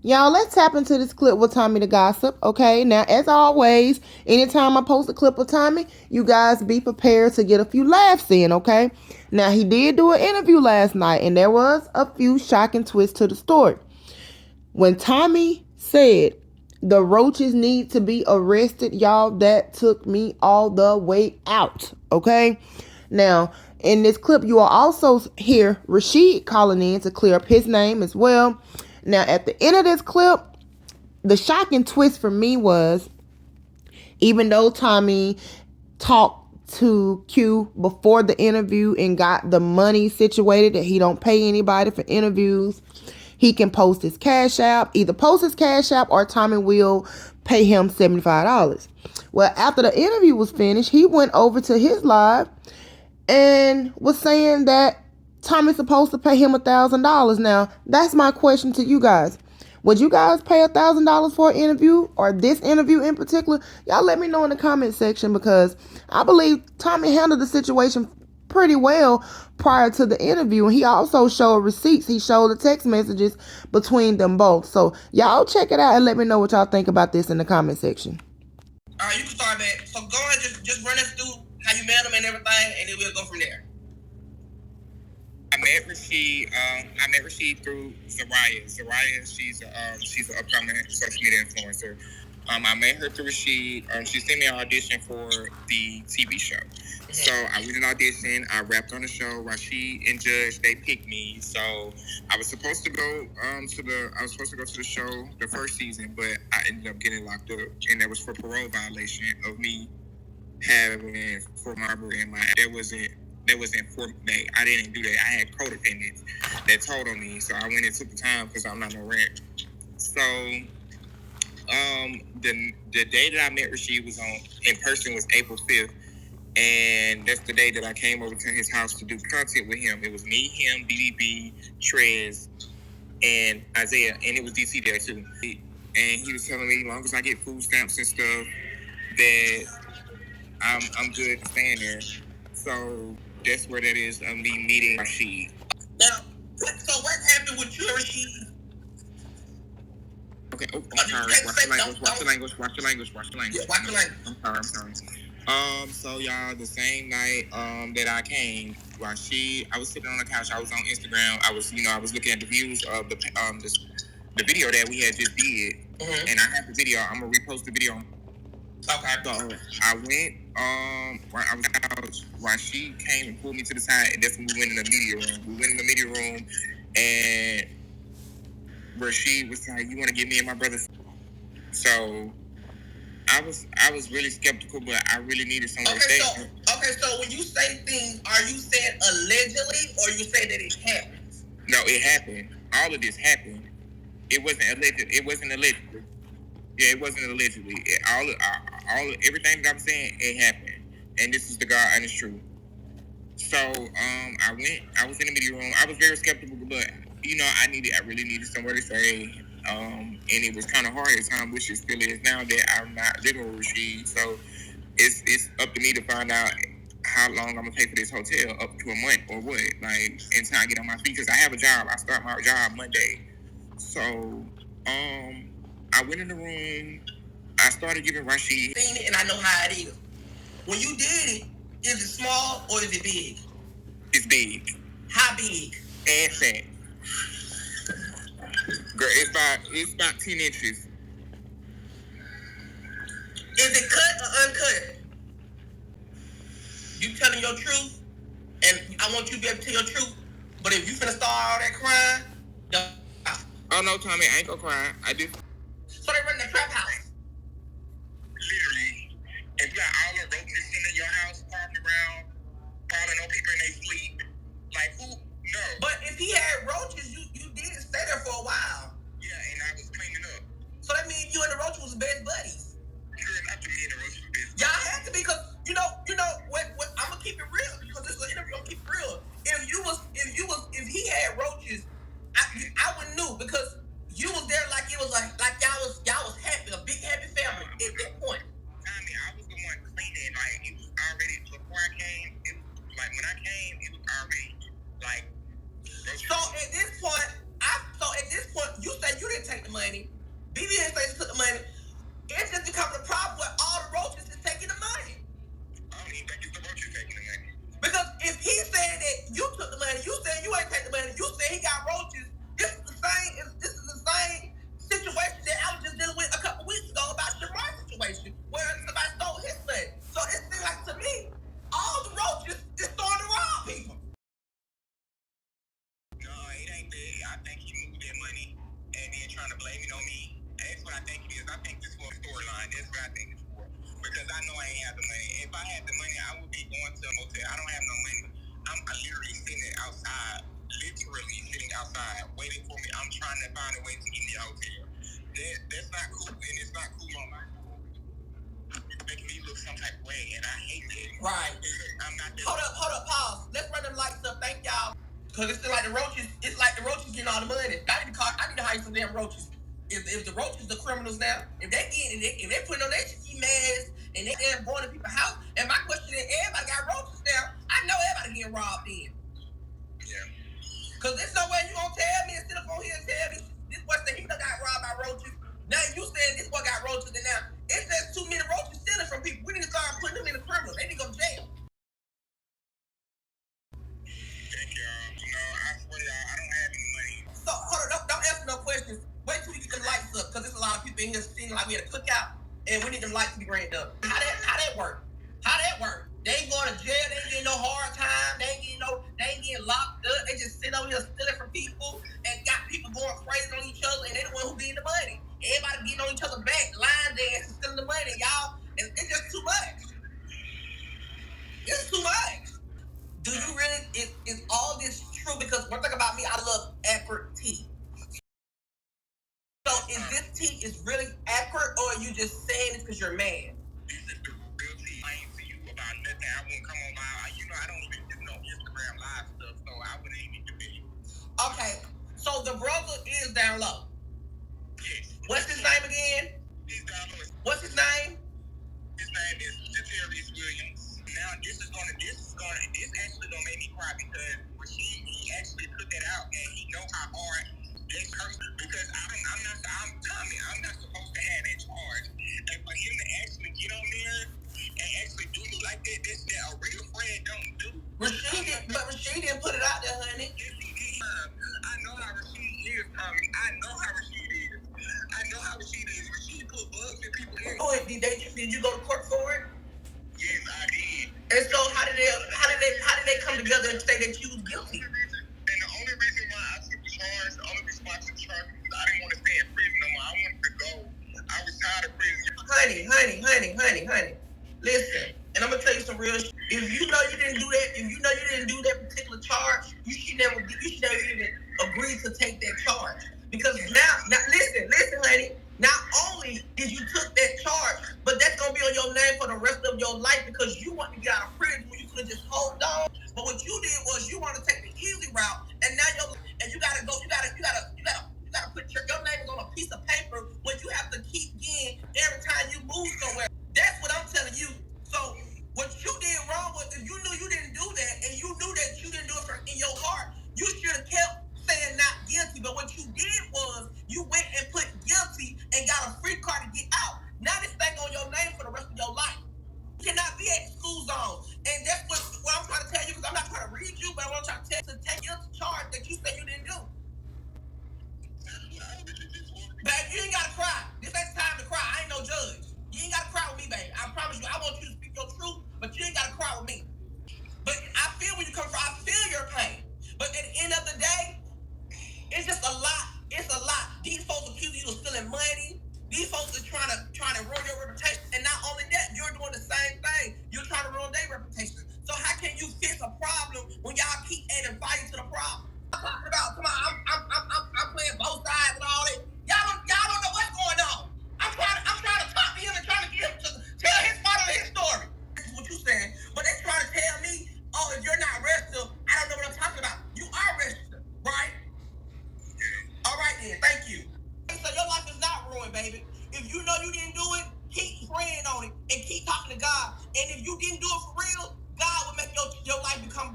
Y'all, let's tap into this clip with Tommy the Gossip, okay? Now, as always, anytime I post a clip of Tommy, you guys be prepared to get a few laughs in, okay? Now, he did do an interview last night, and there was a few shocking twists to the story. When Tommy said the roaches need to be arrested, y'all, that took me all the way out, okay? Now, in this clip, you will also hear Rashid calling in to clear up his name as well. Now, at the end of this clip, the shocking twist for me was, even though Tommy talked to Q before the interview and got the money situated that he don't pay anybody for interviews, he can post his cash app, either post his cash app or Tommy will pay him $75. Well, after the interview was finished, he went over to his live and was saying that Tommy's supposed to pay him $1,000. Now, that's my question to you guys. Would you guys pay $1,000 for an interview, or this interview in particular? Y'all let me know in the comment section, because I believe Tommy handled the situation pretty well prior to the interview, and he also showed receipts. He showed the text messages between them both. So y'all check it out and let me know what y'all think about this in the comment section. All right, you can start back. So go ahead, just run us through how you met him and everything, and then we'll go from there. I met Rashid through Zaraya. Zaraya, she's an upcoming social media influencer. I met her through Rashid. She sent me an audition for the TV show. Mm-hmm. So I went and auditioned. I rapped on the show. Rashid and Judge, they picked me. So I was supposed to go to the show the first season, but I ended up getting locked up, and that was for parole violation of me having for robbery in my. That wasn't for me. I didn't do that. I had codependents that told on me, so I went and took the time because I'm not no rent. So the day that I met Rashid was on in person was April 5th, and that's the day that I came over to his house to do content with him. It was me, him, BBB, Trez, and Isaiah, and it was DC there too. And he was telling me, as long as I get food stamps and stuff, that I'm good staying there. So that's where that is of me meeting Rashid. Now, so what happened with you and Rashid? Okay, I'm sorry. Watch the language. Yeah, watch the language. I'm sorry. So y'all, the same night that I came, Rashid, I was sitting on the couch. I was on Instagram. I was looking at the views of the video that we had just did, mm-hmm. And I have the video. I'm gonna repost the video. Okay. So I went. I was out. Rashid came and pulled me to the side, and that's when we went in the media room. We went in the media room, and Rashid was like, "You want to get me and my brother?" So I was really skeptical, but I really needed someone to stay. So when you say things, are you saying allegedly, or you say that it happened? No, it happened. All of this happened. It wasn't alleged. It wasn't allegedly. Yeah, it wasn't allegedly. Everything that I'm saying, it happened, and this is the God honest truth. So I was in the media room. I was very skeptical, but I really needed somewhere to stay. And it was kind of hard at times, which it still is now that I'm not living with Rashid. So it's up to me to find out how long I'm gonna pay for this hotel, up to a month or what, like until I get on my feet. Because I have a job. I start my job Monday. So I went in the room. I started giving Rashid. Seen it, and I know how it is. When you did it, is it small or is it big? It's big. How big? And fat. Girl, it's about 10 inches. Is it cut or uncut? You telling your truth, and I want you to be able to tell your truth. But if you finna start all that crying, don't. Oh no, Tommy, I ain't gonna cry. I do. So they run the trap house. Literally, if you got all the roaches in your house walking around, calling on people in their sleep, like who? No. But if he had roaches, you did stay there for a while. Yeah, and I was cleaning up. So that means you and the roaches was best buddies. You're not to me and the roaches were best buddies. Y'all had to be, because what I'm gonna keep it real, because this is an interview. I'm gonna keep it real. If he had roaches, I wouldn't know, because you was there like it was like y'all was happy, a big money. BB ain't say she took the money. It's just becoming a problem where all the roaches is taking the money. I don't even think it's the roaches taking the money. Because if he said that you took the money, you said you ain't take the money, you said he got roaches, this is the same situation that I was just dealing with a couple weeks ago about Shamar's situation, where somebody stole his money. So it seems like to me, all the roaches is starting to rob people. No, it ain't that. I think he moved that money and then trying to blame it on me. That's what I think it is. I think this for a storyline. That's what I think it's for. Because I know I ain't have the money. If I had the money, I would be going to a motel. I don't have no money. I'm literally sitting outside, waiting for me. I'm trying to find a way to get me a hotel. That's not cool, and it's not cool on my part. It's making me look some type of way, and I hate that. Right. I'm not that. Hold up, pause. Let's run them lights up. Thank y'all. Cause it's like the roaches. It's like the roaches getting all the money. I need to hire some damn roaches. If the roaches the criminals now, if they putting on their ski masks and they damn going to people's house, and my question is, everybody got roaches now. I know everybody getting robbed in. Yeah. Cause there's no way you gonna tell me and sit up on here and tell me this boy said he done got robbed by roaches. Now you saying this boy got roaches, and now it's just too many roaches stealing from people. We need to start putting them in the criminals. They need to go to jail. Thank y'all. You know, I swear y'all, I don't have any money. So hold on, don't answer no questions. Wait till we get them lights up, cause there's a lot of people in here seeming like we had a cookout, and we need them lights to be rained up. How that work? How that work? They ain't going to jail. They ain't getting no hard time. They ain't getting locked up. They just sit over here stealing from people and got people going crazy on each other, and they the one who getting the money. Everybody getting on each other's back, line dancing, stealing the money, y'all. And it's just too much. It's too much. Do you really? Is all this true? Because one thing about me, I love accurate tea. So is this tea is really accurate, or are you just saying it because you're mad? This is the real tea. I ain't to you about nothing. I won't come on my. You know, I don't even do no Instagram live stuff, so I wouldn't even do it. Okay, so the brother is down low. Yes. What's his name again? He's down low. What's his name? His name is Jatarius Williams. Now this actually gonna make me cry because when he actually put that out and he know how hard this hurts because I'm not supposed to have that charge. And for him to actually get on there and actually do me like that, that's that a real friend don't do. Rashid didn't put it out there, honey. I know how Rashid is, Tommy. I know how Rashid is. Rashid put bugs in people in. Oh, did you go to court for it? Yes, I did. And so how did they come together and say that you was guilty? And the only reason why I took the charge, the only reason why I took the charge is because I didn't want to stay in prison no more. I wanted to go. I was tired of prison. Honey. Listen, and I'm gonna tell you some real shit. If you know you didn't do that particular charge, you should never even agree to take that charge. Because now listen, honey. Not only did you took that charge, but that's gonna be on your name for the rest of your life because you want to get out of prison when you could just hold on. But what you did was you want to take the easy route, and now you gotta put your name on a piece of paper when you have to keep getting every time you move somewhere. That's what I'm telling you. So what you did wrong was if you knew you didn't do that and you knew that you didn't do it in your heart, you should have kept saying not guilty. But what you did was you went and put guilty and got a free card to get out. Now this thing on your name for the rest of your life. You cannot be at school zone. And that's what I'm trying to tell you, because I'm not trying to read you, but I want to try to tell you to take your charge that you say you didn't do. Babe, you ain't gotta cry. This ain't time to cry. I ain't no judge. You ain't gotta cry with me, babe. I promise you, I want you to speak your truth, but you ain't gotta cry with me. But I feel where you come from. I feel your pain. But at the end of the day, it's just a lot. It's a lot. These folks accuse you of stealing money. These folks are trying to ruin your reputation. And not only that, you're doing the same thing. You're trying to ruin their reputation. So how can you fix a problem when y'all keep adding fire to the problem? I'm talking about, come on, I'm playing both sides and all that. Y'all don't know what's going on. I'm trying to talk to him and trying to get him to tell his part of his story. This is what you're saying. But they trying to tell me, oh, if you're not registered, I don't know what I'm talking about. You are registered, right? All right then, thank you. So your life is not ruined, baby. If you know you didn't do it, keep praying on it and keep talking to God. And if you didn't do it for real, God will make your life become a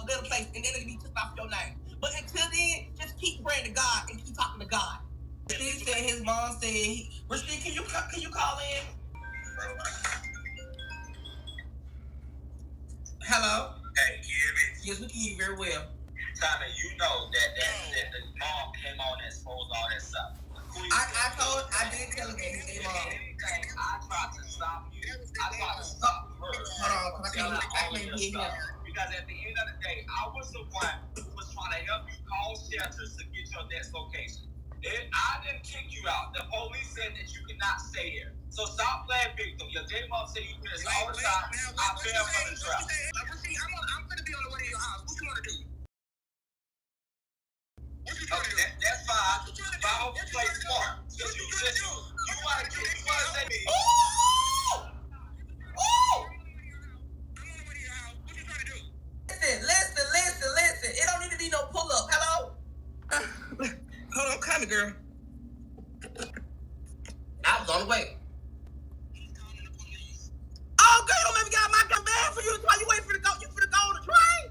better place, and then it'll be took off your name. But until then, just keep praying to God and keep talking to God. He said his mom said, Rashid, can you call in? Hello? Hey, can you hear me? Yes, we can hear you very well. Tyler, you know that the mom came on and exposed all that stuff. I did tell him that he came on. Anything I tried to stop you. I tried to stop her. Hold on, because I can't hear him. Because at the end of the day, I was the one who was trying to help you call shelters to get your next location. I didn't kick you out. The police said that you cannot stay here. So stop playing victim. Your J mom said you do this all the time. I fell for the trap. I'm gonna be on the way to your house. What you wanna do? Okay, that's fine. But I hope you play smart. You wanna say me. Listen. It don't need to be no pull-up. Hello? Hold on, come here, girl. I was on the way. Oh, girl, you don't make me get my gun bad for you. That's why you waiting for the go. You finna go on the train?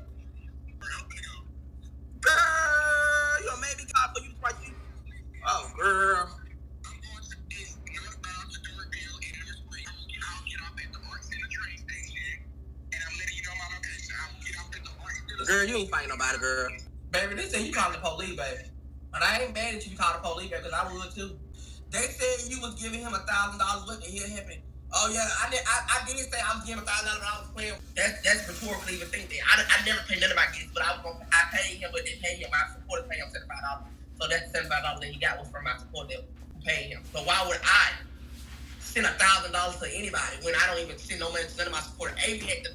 Girl, you don't make me call for you. That's why you. Oh, girl. Girl, you ain't fighting nobody, girl. Baby, they say you call the police, baby. And I ain't mad at you call the police, baby, because I would too. They said you was giving him $1,000. What the hell happened? Oh, yeah, I didn't say I was giving him $1,000 when I was playing. That's rhetorical to even think that. I never paid none of my gifts, but I paid him, but they paid him. My supporters paid him $75. So that $75 that he got was from my supporter who paid him. So why would I send $1,000 to anybody when I don't even send no money to none of my supporters? Avery had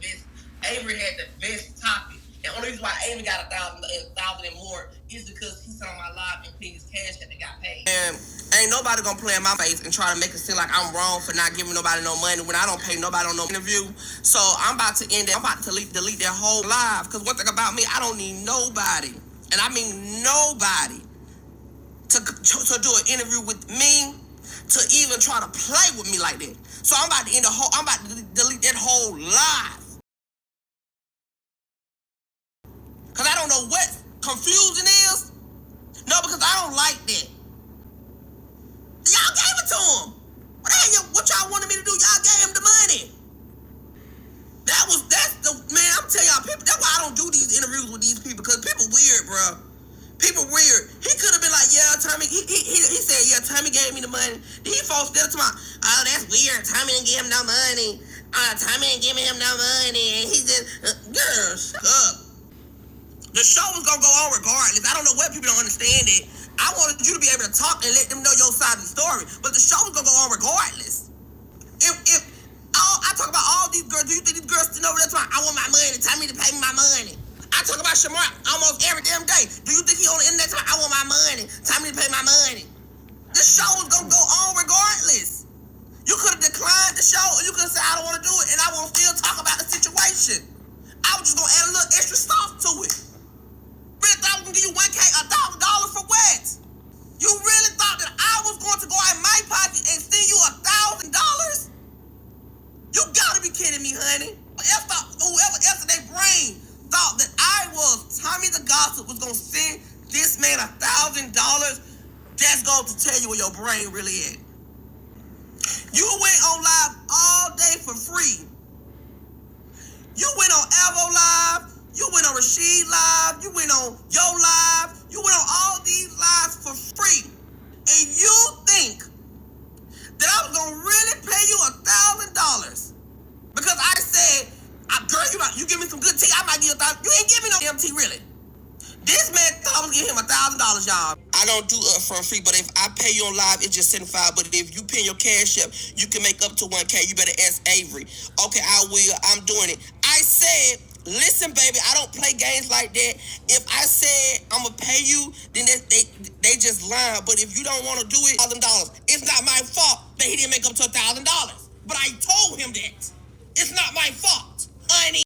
the best topic. And the only reason why Amy got $1,000 and more is because he said on my live and paid his cash that they got paid. And ain't nobody gonna play in my face and try to make it seem like I'm wrong for not giving nobody no money when I don't pay nobody on no interview. So I'm about to end it. I'm about to delete that whole live. Because one thing about me, I don't need nobody, and I mean nobody, to do an interview with me, to even try to play with me like that. So I'm about to delete that whole live. Because I don't know what confusion is. No, because I don't like that. Y'all gave it to him. What y'all wanted me to do? Y'all gave him the money. Man, I'm telling y'all, people, that's why I don't do these interviews with these people, because people weird, bro. People weird. He could have been like, yeah, Tommy, he said, yeah, Tommy gave me the money. Then he folks still to my, oh, that's weird. Tommy didn't give him no money. Tommy didn't give him no money. And he just, girl, shut up. The show was gonna go on regardless. I don't know what people don't understand it. I wanted you to be able to talk and let them know your side of the story, but the show was gonna go on regardless. If I talk about all these girls, do you think these girls sitting over there talking, I want my money, tell me to pay me my money? I talk about Shamar almost every damn day. Do you think he on the internet talking, I want my money, tell me to pay my money? This show was gonna go on regardless. You could have declined the show, or you could have said, I don't want to do it, and I want to still talk about the situation. I was just gonna add a little extra stuff to it. Really thought I was gonna give you $1,000 for what? You really thought that I was going to go out in my pocket and send you $1,000? You gotta be kidding me, honey. Whoever else in their brain thought that I was Tommy the Gossip was gonna send this man $1,000, that's going to tell you where your brain really at. You went on live all day for free. You went on Avo Live. You went on Rashid Live. You went on Yo Live. You went on all these lives for free. And you think that I was going to really pay you $1,000 because I said, girl, you give me some good tea, I might give you $1,000. You ain't give me no damn tea, really. This man thought I was giving him $1,000, y'all. I don't do upfront free, but if I pay you on live, it's just $75. But if you pay your cash up, you can make up to $1,000. You better ask Avery. Okay, I will. I'm doing it. I said, listen, baby, I don't play games like that. If I said I'm gonna pay you, then they just lying. But if you don't want to do it, $1,000. It's not my fault that he didn't make up to $1,000. But I told him that it's not my fault, honey.